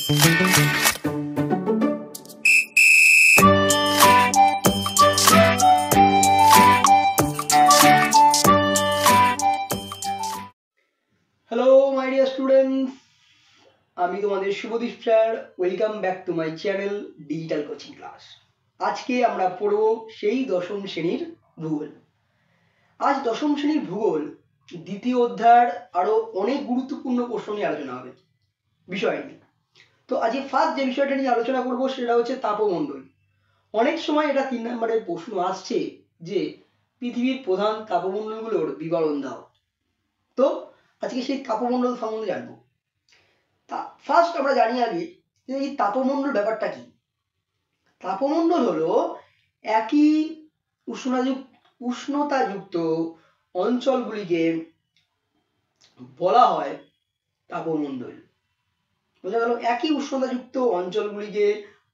Hello my dear students, আমি তোমাদের Subhadeep sir. Welcome back to my channel digital coaching class. আজকে আমরা পড়ব সেই দশম শ্রেণীর ভূগোল। আজ দশম শ্রেণীর ভূগোল দ্বিতীয় অধ্যায়ের আরো অনেক গুরুত্বপূর্ণ প্রশ্ন নিয়ে আলোচনা হবে বিষয় নিয়ে। তো আজকে ফার্স্ট যে বিষয়টা নিয়ে আলোচনা করব সেটা হচ্ছে তাপমণ্ডল। অনেক সময় এটা 3 নম্বরের প্রশ্ন আসছে যে পৃথিবীর প্রধান তাপমণ্ডলগুলোর বিবরণ দাও। তো আজকে সেই তাপমণ্ডল সম্বন্ধে জানবো। ফার্স্ট আমরা জানি আগে যে এই তাপমণ্ডল ব্যাপারটা কি। তাপমণ্ডল হলো একই উষ্ণতাযুক্ত অঞ্চলগুলিকে বলা হয় তাপমণ্ডল। বোঝা গেল? একই উষ্ণতাযুক্ত অঞ্চলগুলিকে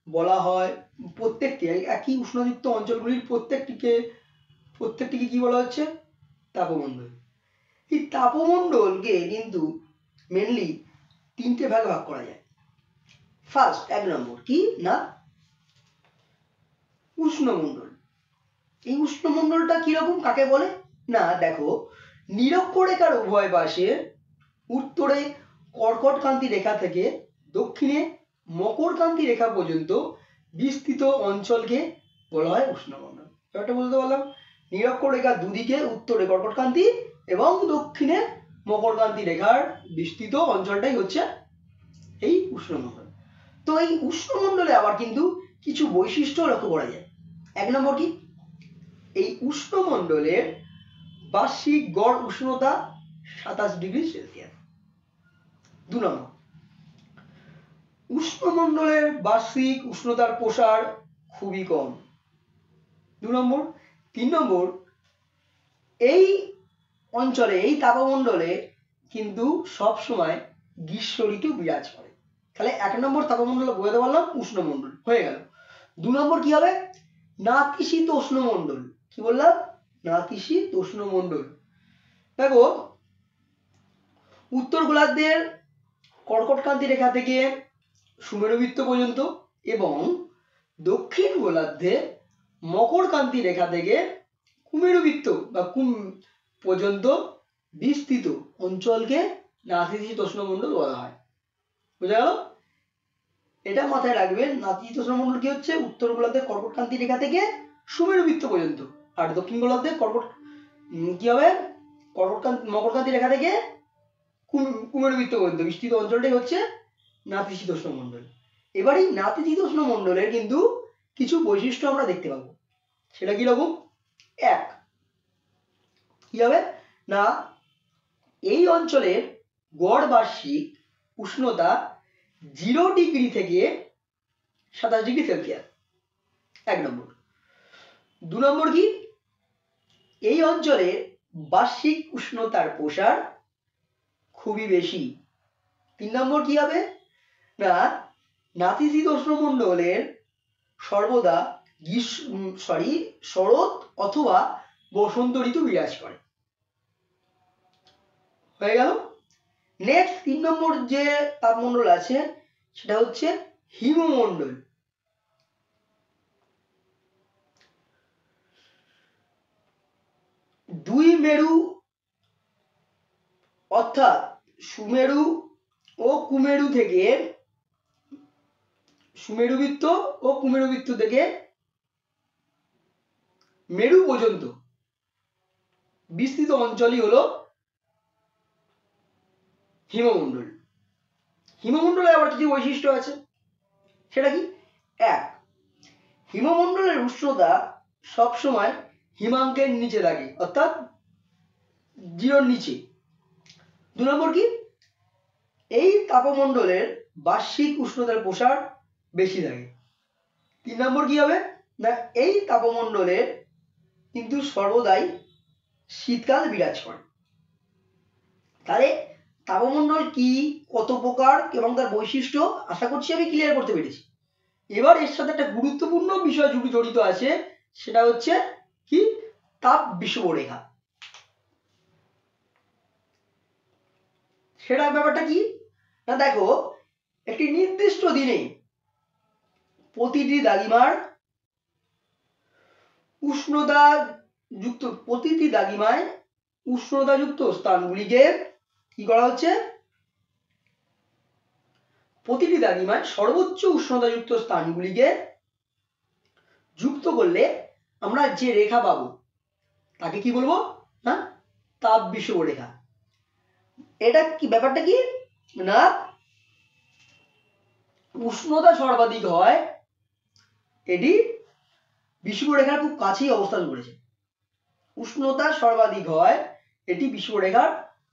বলা হয়, প্রত্যেকটি একই উষ্ণযুক্ত অঞ্চলগুলির প্রত্যেকটিকে কি বলা হচ্ছে? তাপমণ্ডল। এই তাপমণ্ডলকে কিন্তু মেনলি 3টে ভাগে ভাগ করা যায়। ফার্স্ট 1 নম্বর কি না উষ্ণমণ্ডল। এই উষ্ণমণ্ডলটা কিরকম, কাকে বলে? না দেখো, নিরক্ষরেখার উভয় পাশে উত্তরে কর্কটক্রান্তি রেখা থেকে দক্ষিণে মকরক্রান্তি রেখা পর্যন্ত বিস্তৃত অঞ্চলকে বলা হয় উষ্ণমণ্ডল। ব্যাপারটা বুঝতে পারলাম? নিরক্ষরেখার দুদিকে উত্তরে কর্কটক্রান্তি এবং দক্ষিণে মকরক্রান্তি রেখার বিস্তৃত অঞ্চলটাই হচ্ছে এই উষ্ণমণ্ডল। তো এই উষ্ণমণ্ডলে আবার কিন্তু কিছু বৈশিষ্ট্য লক্ষ্য করা যায়। 1 নম্বর কি, এই উষ্ণমণ্ডলের বার্ষিক গড় উষ্ণতা 27 ডিগ্রি সেলসিয়াস। 2 নম্বর, উষ্ণমণ্ডলের বার্ষিক উষ্ণতার প্রসার খুবই কম। 2 নম্বর। 3 নম্বর, এই অঞ্চলে এই তাপমণ্ডলে কিন্তু সব সময় গ্রীষ্ম ঋতু বিরাজ করে। তাহলে 1 নম্বর তাপমণ্ডল বোঝাতে পারলাম উষ্ণমণ্ডল হয়ে গেল। 2 নম্বর কি হবে? নাতিশীতোষ্ণ মণ্ডল। কি বললাম? নাতিশীতোষ্ণ মণ্ডল। দেখো, উত্তর গোলার্ধের কর্কটক্রান্তি রেখা থেকে সুমেরুবৃত্ত পর্যন্ত এবং দক্ষিণ গোলার্ধে মকরক্রান্তি রেখা থেকে কুমেরুবৃত্ত বা পর্যন্ত বিস্তৃত অঞ্চলকে নাতিশীতোষ্ণ মণ্ডল বলা হয়। বুঝা গেল? এটা মাথায় রাখবেন, নাতিশীতোষ্ণ মণ্ডল কি হচ্ছে? উত্তর গোলার্ধের কর্কটক্রান্তি রেখা থেকে সুমেরুবৃত্ত পর্যন্ত, আর দক্ষিণ গোলার্ধের কি হবে? মকরক্রান্তি রেখা থেকে কুমেরুবৃত্ত পর্যন্ত বিস্তৃত অঞ্চলটাই হচ্ছে নাতিশীতোষ্ণ মণ্ডল। এবার এই নাতিশীতোষ্ণ মণ্ডলের কিন্তু কিছু বৈশিষ্ট্য আমরা দেখতে পাবো। সেটা কি রকম? 1, কি হবে না এই অঞ্চলের গড় বার্ষিক উষ্ণতা 0 ডিগ্রি থেকে 27 ডিগ্রি সেলসিয়াস। 1 নম্বর। 2 নম্বর কি, এই অঞ্চলের বার্ষিক উষ্ণতার প্রসার খুবই বেশি। 3 নম্বর কি হবে না নাতিশীতোষ্ণ মণ্ডলের সর্বদা শরৎ অথবা বসন্ত ঋতু বিরাজ করে। হয়ে গেল। নেক্সট 3 নম্বর যে তাপমণ্ডল আছে সেটা হচ্ছে হিমমণ্ডল। দুই মেরু অর্থাৎ সুমেরু ও কুমেরু থেকে সুমেরুবৃত্ত ও কুমেরুবৃত্ত থেকে মেরু পর্যন্ত বিস্তৃত অঞ্চলই হলো হিমমণ্ডল। হিমমণ্ডলে আবার কিছু বৈশিষ্ট্য আছে। সেটা কি? 1, হিমমণ্ডলের উষ্ণতা সবসময় হিমাঙ্কের নিচে থাকে, অর্থাৎ 0-র নিচে। 2 নম্বর কি, এই তাপমণ্ডলের বার্ষিক উষ্ণতার প্রসার বেশি থাকে। 3 নম্বর কি হবে না এই তাপমণ্ডলের কিন্তু সর্বদাই শীতকাল বিরাজ করে। তাহলে তাপমণ্ডল কি, কত প্রকার এবং তার বৈশিষ্ট্য আশা করছি আমি ক্লিয়ার করতে পেরেছি। এবার এর সাথে একটা গুরুত্বপূর্ণ বিষয় জড়িত আছে, সেটা হচ্ছে কি তাপ বিষুবরেখা। সেটা ব্যাপারটা কি না দেখো, একটি নির্দিষ্ট দিনে প্রতিটি দাগিমায় উষ্ণতাযুক্ত স্থানগুলিকে কি করা হচ্ছে, প্রতিটি দাগিমায় সর্বোচ্চ উষ্ণতাযুক্ত স্থানগুলিকে যুক্ত করলে আমরা যে রেখা পাবো তাকে কি বলবো না তাপ বিষুব রেখা। এটা কি ব্যাপারটা কি না, উষ্ণতা সর্বাধিক হয় এটি বিষুব রেখার খুব কাছেই অবস্থান করেছে। উষ্ণতা সর্বাধিক হয় এটি বিষুব রেখার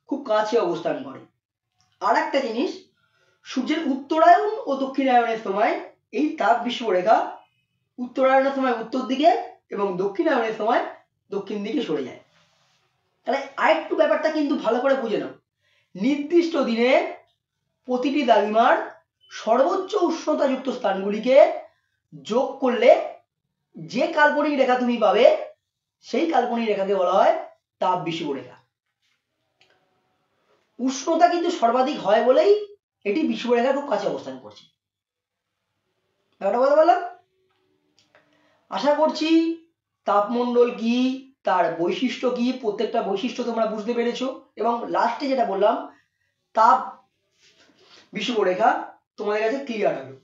খুব কাছে অবস্থান করে। আর একটা জিনিস, সূর্যের উত্তরায়ণ ও দক্ষিণায়নের সময় এই তাপ বিষুব রেখা উত্তরায়ণের সময় উত্তর দিকে এবং দক্ষিণায়নের সময় দক্ষিণ দিকে সরে যায়। তাহলে আরেকটু ব্যাপারটা কিন্তু ভালো করে বুঝে নাও, নির্দিষ্ট দিনে প্রতিটি দাগিমার সর্বোচ্চ উষ্ণতাযুক্ত স্থানগুলিকে যোগ করলে যে কাল্পনিক রেখা তুমি পাবে সেই কাল্পনিক রেখাকে বলা হয় তাপ বিষুব রেখা। উষ্ণতা কিন্তু সর্বাধিক হয় বলেই এটি বিষুব রেখার খুব কাছে অবস্থান করছে। ব্যাপারটা বলতে পারলাম? আশা করছি তাপমণ্ডল কি, তার বৈশিষ্ট্য কি, প্রত্যেকটা বৈশিষ্ট্য তোমরা বুঝতে পেরেছো। এবং লাস্টে যেটা বললাম তাপ বিষুব রেখা তোমাদের কাছে ক্লিয়ার হবে।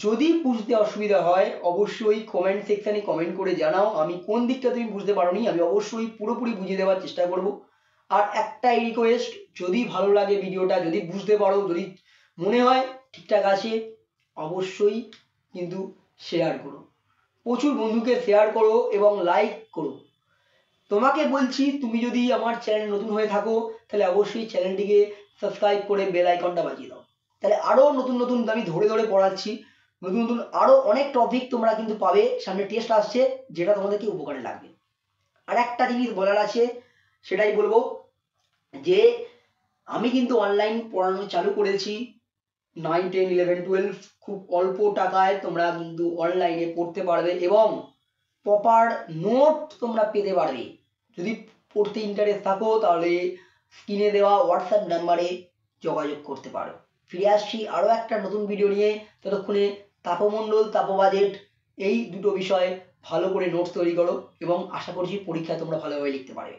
যদি বুঝতে অসুবিধা হয় অবশ্যই কমেন্ট সেকশনে কমেন্ট করে জানাও, আমি কোন দিকটা তুমি বুঝতে পারোনি আমি অবশ্যই পুরোপুরি বুঝিয়ে দেওয়ার চেষ্টা করব। আর একটাই রিকোয়েস্ট, যদি ভালো লাগে ভিডিওটা, যদি বুঝতে পারো, যদি মনে হয় ঠিকঠাক আছে, অবশ্যই কিন্তু শেয়ার করো, প্রচুর বন্ধুকে শেয়ার করো এবং লাইক করো। তোমাকে বলছি তুমি যদি আমার চ্যানেল নতুন হয়ে থাকো তাহলে অবশ্যই চ্যানেলটিকে সাবস্ক্রাইব করে বেল আইকনটা বাজিয়ে দাও, তাহলে আরো নতুন নতুন আমি ধরে ধরে পড়াচ্ছি, নতুন নতুন আরো অনেক টপিক তোমরা কিন্তু পাবে। সামনে টেস্ট আসছে যেটা তোমাদেরকে উপকারে লাগবে। আর একটা জিনিস বলার আছে, সেটাই বলবো যে আমি কিন্তু অনলাইন পড়ানো চালু করেছি। 9, 10, 11, 12 খুব অল্প টাকায় তোমরা কিন্তু অনলাইনে পড়তে পারবে এবং প্রপার নোট তোমরা পেতে পারবে। যদি পড়তে ইন্টারেস্ট থাকো তাহলে স্ক্রিনে দেওয়া হোয়াটসঅ্যাপ নাম্বারে যোগাযোগ করতে পারো। ফিরে আসছি আরও একটা নতুন ভিডিও নিয়ে। ততক্ষণে তাপমণ্ডল, তাপবাজেট এই দুটো বিষয়ে ভালো করে নোটস তৈরি করো এবং আশা করছি পরীক্ষায় তোমরা ভালোভাবে লিখতে পারবে।